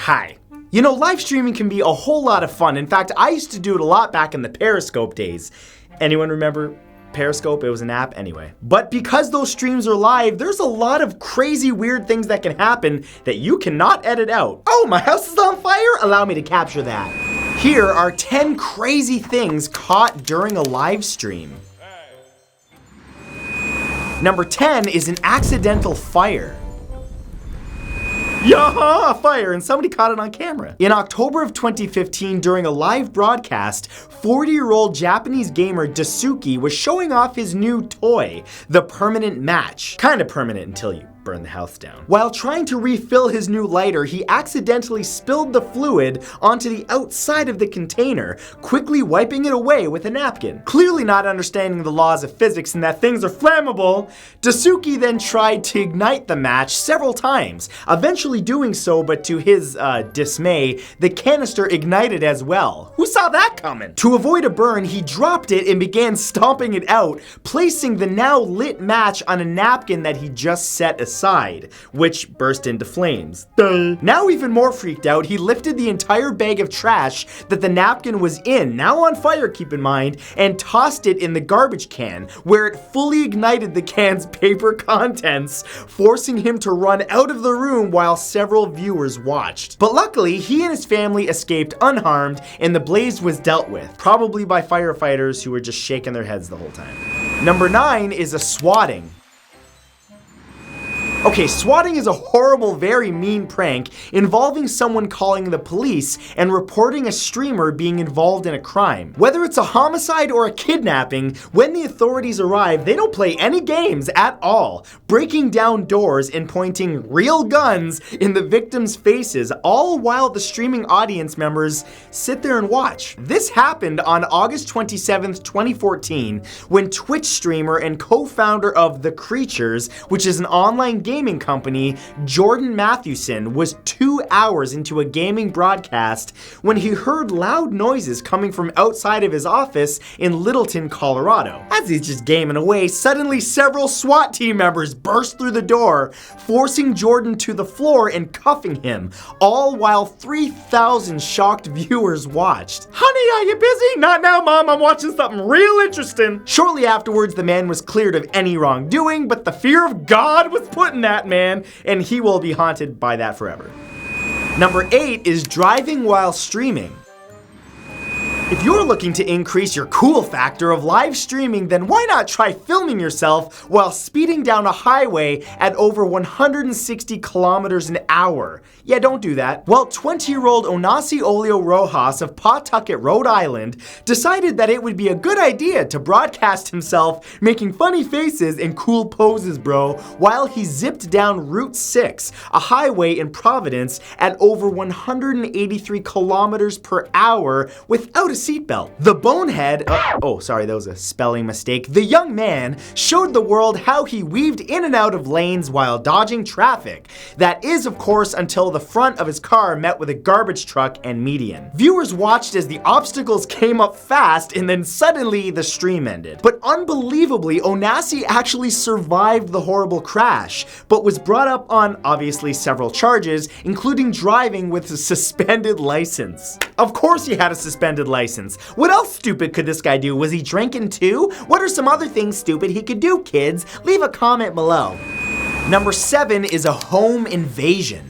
Hi. You know, live streaming can be a whole lot of fun. In fact, I used to do it a lot back in the Periscope days. Anyone remember Periscope? It was an app anyway. But because those streams are live, there's a lot of crazy weird things that can happen that you cannot edit out. Oh, my house is on fire? Allow me to capture that. Here are 10 crazy things caught during a live stream. Number 10 is an accidental fire. Yaha! Fire! And somebody caught it on camera. In October of 2015, during a live broadcast, 40-year-old Japanese gamer Daisuke was showing off his new toy, the permanent match. Kinda permanent until you burn the house down. While trying to refill his new lighter, he accidentally spilled the fluid onto the outside of the container, quickly wiping it away with a napkin. Clearly not understanding the laws of physics and that things are flammable, Daisuke then tried to ignite the match several times, eventually doing so, but to his dismay, the canister ignited as well. Who saw that coming? To avoid a burn, he dropped it and began stomping it out, placing the now lit match on a napkin that he just set aside, which burst into flames. Duh. Now even more freaked out, he lifted the entire bag of trash that the napkin was in, now on fire keep in mind, and tossed it in the garbage can, where it fully ignited the can's paper contents, forcing him to run out of the room while several viewers watched. But luckily, he and his family escaped unharmed and the blaze was dealt with, probably by firefighters who were just shaking their heads the whole time. Number 9 is a swatting. Okay, swatting is a horrible, very mean prank involving someone calling the police and reporting a streamer being involved in a crime. Whether it's a homicide or a kidnapping, when the authorities arrive, they don't play any games at all, breaking down doors and pointing real guns in the victims' faces, all while the streaming audience members sit there and watch. This happened on August 27th, 2014, when Twitch streamer and co-founder of The Creatures, which is an online gaming company, Jordan Mathewson, was 2 hours into a gaming broadcast when he heard loud noises coming from outside of his office in Littleton, Colorado. As he's just gaming away, suddenly several SWAT team members burst through the door, forcing Jordan to the floor and cuffing him, all while 3,000 shocked viewers watched. Honey, are you busy? Not now, Mom. I'm watching something real interesting. Shortly afterwards, the man was cleared of any wrongdoing, but the fear of God was put in that man, and he will be haunted by that forever. Number 8 is driving while streaming. If you're looking to increase your cool factor of live streaming, then why not try filming yourself while speeding down a highway at over 160 kilometers an hour? Yeah, don't do that. Well, 20-year-old Onasi Olio-Rojas of Pawtucket, Rhode Island, decided that it would be a good idea to broadcast himself making funny faces and cool poses, bro, while he zipped down Route 6, a highway in Providence, at over 183 kilometers per hour without a seatbelt. The bonehead, sorry, that was a spelling mistake. The young man showed the world how he weaved in and out of lanes while dodging traffic. That is, of course, until the front of his car met with a garbage truck and median. Viewers watched as the obstacles came up fast and then suddenly the stream ended. But unbelievably, Onasi actually survived the horrible crash, but was brought up on, obviously, several charges, including driving with a suspended license. Of course he had a suspended license. What else stupid could this guy do? Was he drinking too? What are some other things stupid he could do, kids? Leave a comment below. Number 7 is a home invasion.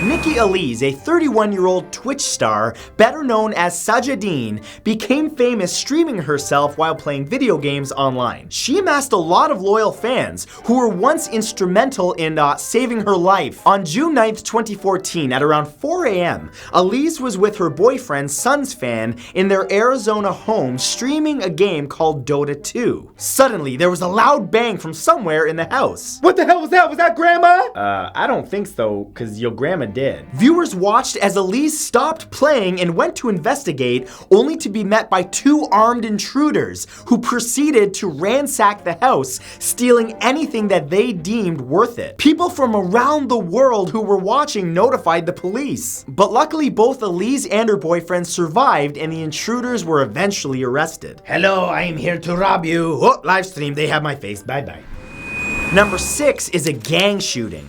Nikki Elise, a 31-year-old Twitch star, better known as Sajadine, became famous streaming herself while playing video games online. She amassed a lot of loyal fans who were once instrumental in saving her life. On June 9th, 2014, at around 4 a.m., Elise was with her boyfriend, Suns Fan, in their Arizona home streaming a game called Dota 2. Suddenly, there was a loud bang from somewhere in the house. What the hell was that? Was that Grandma? I don't think so, because your grandma did. Viewers watched as Elise stopped playing and went to investigate, only to be met by 2 armed intruders who proceeded to ransack the house, stealing anything that they deemed worth it. People from around the world who were watching notified the police. But luckily, both Elise and her boyfriend survived, and the intruders were eventually arrested. Hello, I am here to rob you. Oh, live stream, they have my face. Bye-bye. Number 6 is a gang shooting.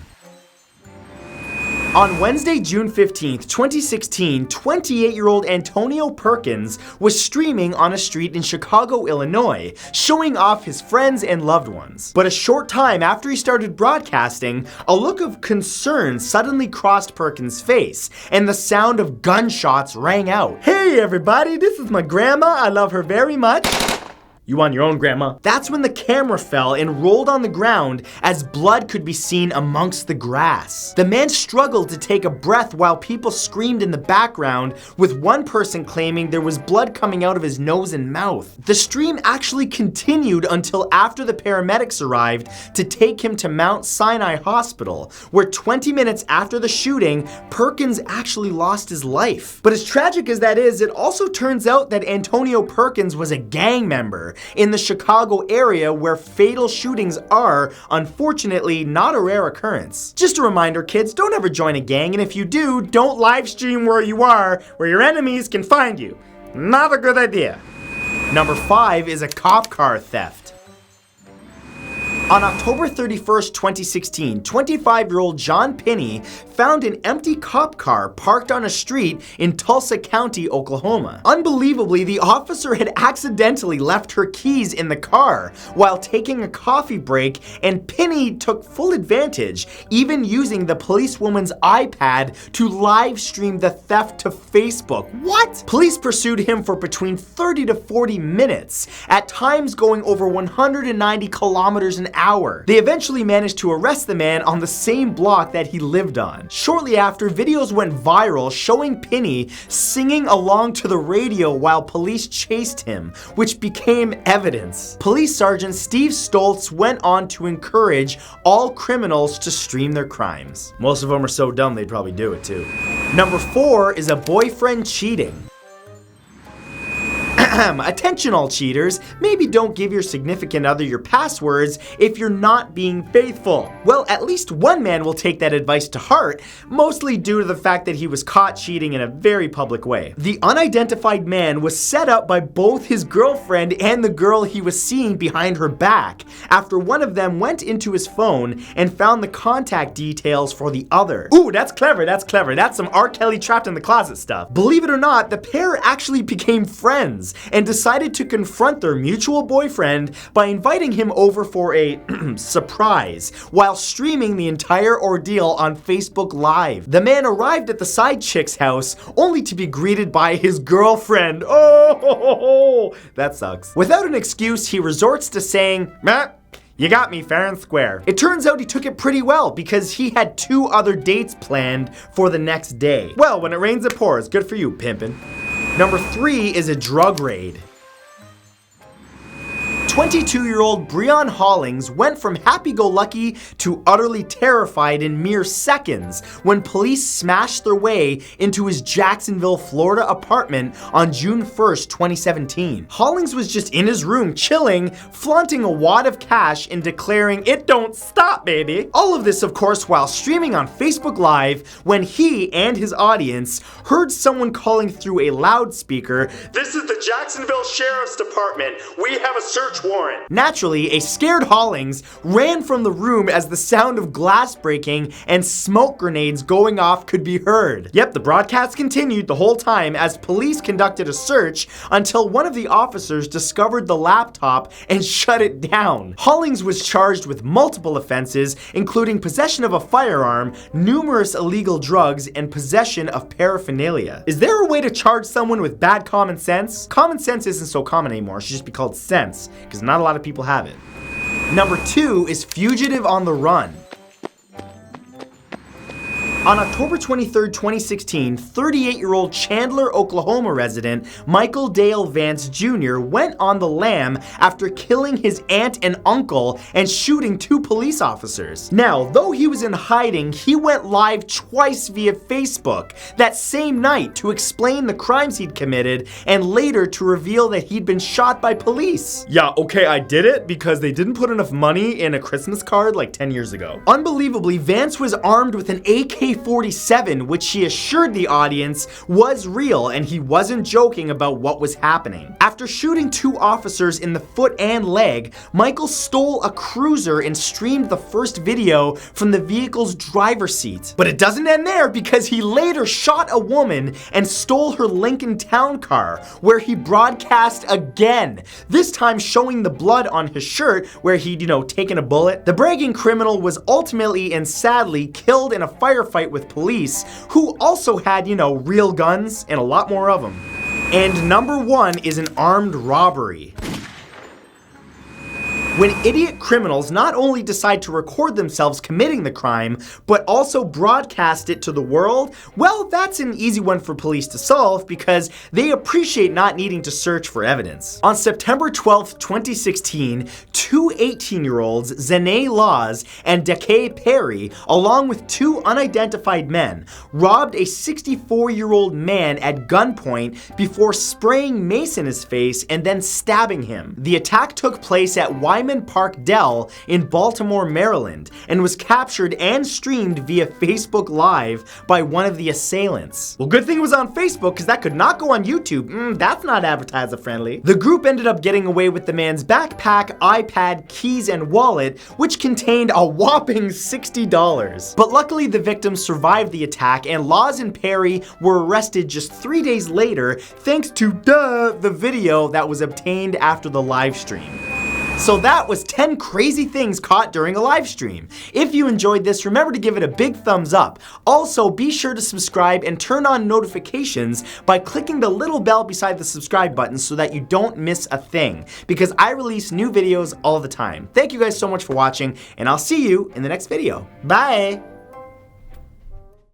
On Wednesday, June 15th, 2016, 28-year-old Antonio Perkins was streaming on a street in Chicago, Illinois, showing off his friends and loved ones. But a short time after he started broadcasting, a look of concern suddenly crossed Perkins' face, and the sound of gunshots rang out. "Hey everybody, this is my grandma. I love her very much." You on your own, grandma. That's when the camera fell and rolled on the ground as blood could be seen amongst the grass. The man struggled to take a breath while people screamed in the background, with one person claiming there was blood coming out of his nose and mouth. The stream actually continued until after the paramedics arrived to take him to Mount Sinai Hospital, where 20 minutes after the shooting, Perkins actually lost his life. But as tragic as that is, it also turns out that Antonio Perkins was a gang member in the Chicago area, where fatal shootings are, unfortunately, not a rare occurrence. Just a reminder, kids, don't ever join a gang, and if you do, don't live stream where you are, where your enemies can find you. Not a good idea. Number 5 is a cop car theft. On October 31st, 2016, 25-year-old John Pinney found an empty cop car parked on a street in Tulsa County, Oklahoma. Unbelievably, the officer had accidentally left her keys in the car while taking a coffee break, and Pinney took full advantage, even using the policewoman's iPad to live stream the theft to Facebook. What? Police pursued him for between 30 to 40 minutes, at times going over 190 kilometers an hour. They eventually managed to arrest the man on the same block that he lived on. Shortly after, videos went viral showing Pinney singing along to the radio while police chased him, which became evidence. Police Sergeant Steve Stoltz went on to encourage all criminals to stream their crimes. Most of them are so dumb they'd probably do it too. Number 4 is a boyfriend cheating. Attention all cheaters, maybe don't give your significant other your passwords if you're not being faithful. Well, at least one man will take that advice to heart, mostly due to the fact that he was caught cheating in a very public way. The unidentified man was set up by both his girlfriend and the girl he was seeing behind her back, after one of them went into his phone and found the contact details for the other. Ooh, that's clever, that's clever. That's some R. Kelly trapped in the closet stuff. Believe it or not, the pair actually became friends and decided to confront their mutual boyfriend by inviting him over for a surprise while streaming the entire ordeal on Facebook Live. The man arrived at the side chick's house only to be greeted by his girlfriend. Oh, that sucks. Without an excuse, he resorts to saying, "Meh, you got me fair and square." It turns out he took it pretty well because he had 2 other dates planned for the next day. Well, when it rains it pours. Good for you, pimpin'. Number 3 is a drug raid. 22-year-old Breon Hollings went from happy-go-lucky to utterly terrified in mere seconds when police smashed their way into his Jacksonville, Florida apartment on June 1st, 2017. Hollings was just in his room chilling, flaunting a wad of cash and declaring, "It don't stop, baby." All of this, of course, while streaming on Facebook Live when he and his audience heard someone calling through a loudspeaker, "This is the Jacksonville Sheriff's Department. We have a search warrant." Naturally, a scared Hollings ran from the room as the sound of glass breaking and smoke grenades going off could be heard. Yep, the broadcast continued the whole time as police conducted a search until one of the officers discovered the laptop and shut it down. Hollings was charged with multiple offenses, including possession of a firearm, numerous illegal drugs, and possession of paraphernalia. Is there a way to charge someone with bad common sense? Common sense isn't so common anymore. It should just be called sense, because not a lot of people have it. Number 2 is Fugitive on the Run. On October 23, 2016, 38-year-old Chandler, Oklahoma resident Michael Dale Vance Jr. went on the lam after killing his aunt and uncle and shooting 2 police officers. Now, though he was in hiding, he went live twice via Facebook that same night to explain the crimes he'd committed and later to reveal that he'd been shot by police. Yeah, okay, I did it because they didn't put enough money in a Christmas card like 10 years ago. Unbelievably, Vance was armed with an AK AK-47, which she assured the audience was real and he wasn't joking about what was happening. After shooting 2 officers in the foot and leg, Michael stole a cruiser and streamed the first video from the vehicle's driver's seat. But it doesn't end there, because he later shot a woman and stole her Lincoln Town Car, where he broadcast again, this time showing the blood on his shirt where he'd, taken a bullet. The bragging criminal was ultimately and sadly killed in a firefight with police, who also had, real guns and a lot more of them. And number 1 is an armed robbery. When idiot criminals not only decide to record themselves committing the crime, but also broadcast it to the world, well, that's an easy one for police to solve because they appreciate not needing to search for evidence. On September 12, 2016, 2 18-year-olds, Zane Laws and Dakay Perry, along with 2 unidentified men, robbed a 64-year-old man at gunpoint before spraying mace in his face and then stabbing him. The attack took place at Wyman Park Dell in Baltimore, Maryland, and was captured and streamed via Facebook Live by one of the assailants. Well, good thing it was on Facebook, because that could not go on YouTube. That's not advertiser friendly. The group ended up getting away with the man's backpack, iPad, keys, and wallet, which contained a whopping $60. But luckily, the victims survived the attack, and Laws and Perry were arrested just 3 days later, thanks to the video that was obtained after the live stream. So that was 10 crazy things caught during a live stream. If you enjoyed this, remember to give it a big thumbs up. Also, be sure to subscribe and turn on notifications by clicking the little bell beside the subscribe button so that you don't miss a thing, because I release new videos all the time. Thank you guys so much for watching, and I'll see you in the next video. Bye!